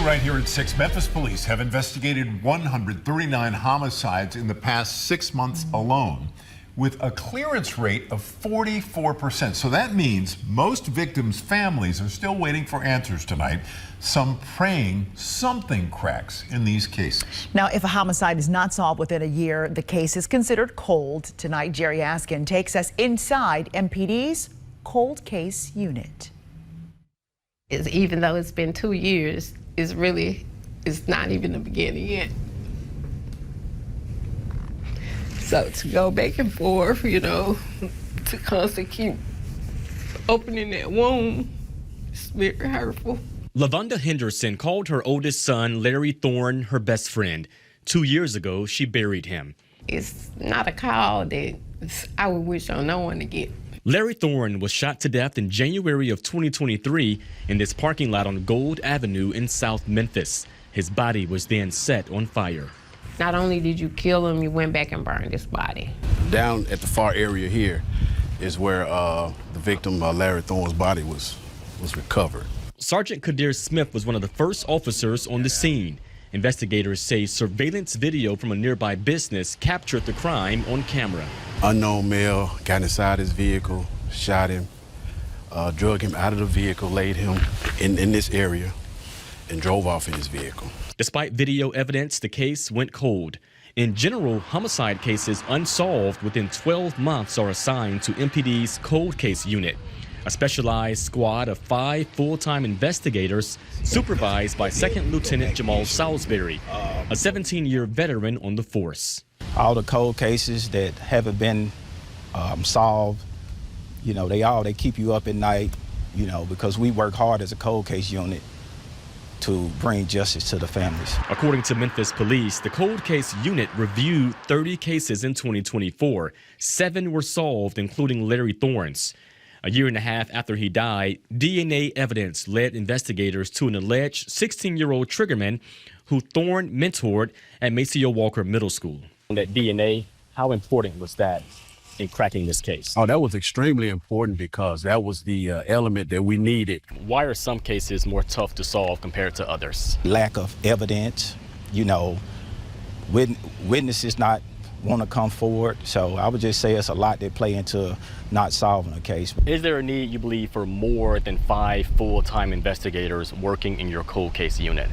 right here at 6. Memphis police have investigated 139 homicides in the past 6 months alone, with a clearance rate of 44%. So that means most victims' families are still waiting for answers tonight, some praying something cracks in these cases. Now, if a homicide is not solved within a year, the case is considered cold. Tonight, Jerry Askin takes us inside MPD's cold case unit. Even though it's been 2 years, it's not even the beginning yet. So to go back and forth, to constantly keep opening that wound, it's very hurtful. LaVonda Henderson called her oldest son, Larry Thorne, her best friend. 2 years ago, she buried him. It's not a call that I would wish on no one to get. Larry Thorne was shot to death in January of 2023 in this parking lot on Gold Avenue in South Memphis. His body was then set on fire. Not only did you kill him, you went back and burned his body. Down at the far area here is where the victim, Larry Thorne's body was recovered. Sergeant Kadir Smith was one of the first officers on the scene. Investigators say surveillance video from a nearby business captured the crime on camera. Unknown male got inside his vehicle, shot him, drug him out of the vehicle, laid him in this area, and drove off in his vehicle. Despite video evidence, the case went cold. In general, homicide cases unsolved within 12 months are assigned to MPD's cold case unit, a specialized squad of 5 full-time investigators supervised by Second Lieutenant Jamal Salisbury, a 17-year veteran on the force. All the cold cases that haven't been solved, they keep you up at night, because we work hard as a cold case unit to bring justice to the families. According to Memphis police, the cold case unit reviewed 30 cases in 2024. 7 were solved, including Larry Thorne's. A year and a half after he died, DNA evidence led investigators to an alleged 16-year-old triggerman who Thorne mentored at Maceo Walker Middle School. That DNA, how important was that in cracking this case? Oh, that was extremely important because that was the element that we needed. Why are some cases more tough to solve compared to others? Lack of evidence, witnesses not want to come forward. So I would just say it's a lot that play into not solving a case. Is there a need, you believe, for more than 5 full-time investigators working in your cold case unit?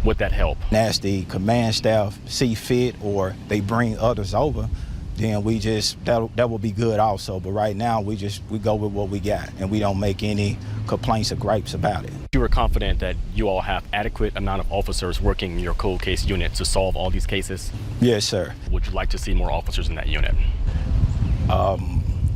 Would that help? As the command staff see fit or they bring others over, then that will be good also. But right now we go with what we got and we don't make any complaints or gripes about it. You were confident that you all have adequate amount of officers working in your cold case unit to solve all these cases? Yes, sir. Would you like to see more officers in that unit?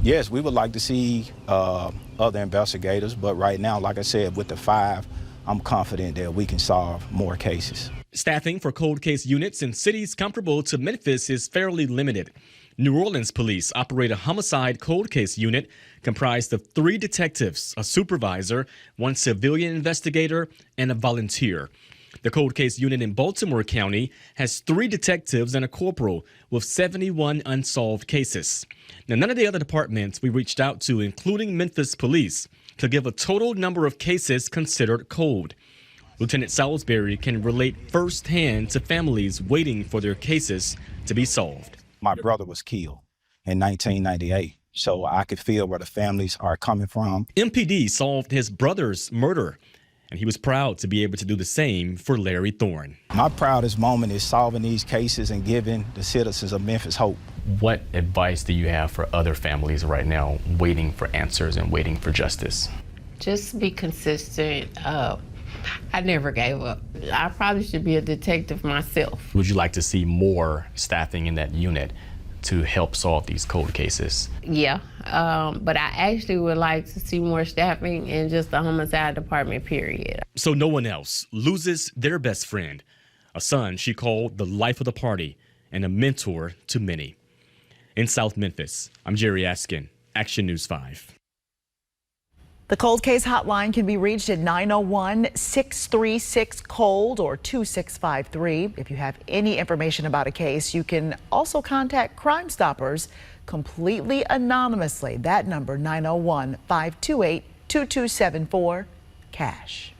Yes, we would like to see other investigators, but right now, like I said, with the 5, I'm confident that we can solve more cases. Staffing for cold case units in cities comparable to Memphis is fairly limited. New Orleans police operate a homicide cold case unit comprised of 3 detectives, a supervisor, 1 civilian investigator, and a volunteer. The cold case unit in Baltimore County has 3 detectives and a corporal with 71 unsolved cases. Now, none of the other departments we reached out to, including Memphis police, could give a total number of cases considered cold. Lieutenant Salisbury can relate firsthand to families waiting for their cases to be solved. My brother was killed in 1998, so I could feel where the families are coming from. MPD solved his brother's murder, and he was proud to be able to do the same for Larry Thorne. My proudest moment is solving these cases and giving the citizens of Memphis hope. What advice do you have for other families right now waiting for answers and waiting for justice? Just be consistent. I never gave up. I probably should be a detective myself. Would you like to see more staffing in that unit to help solve these cold cases? Yeah, but I actually would like to see more staffing in just the homicide department, period. So no one else loses their best friend, a son she called the life of the party and a mentor to many. In South Memphis, I'm Jerry Askin, Action News 5. The cold case hotline can be reached at 901-636-COLD or 2653. If you have any information about a case, you can also contact Crime Stoppers completely anonymously. That number, 901-528-2274, cash.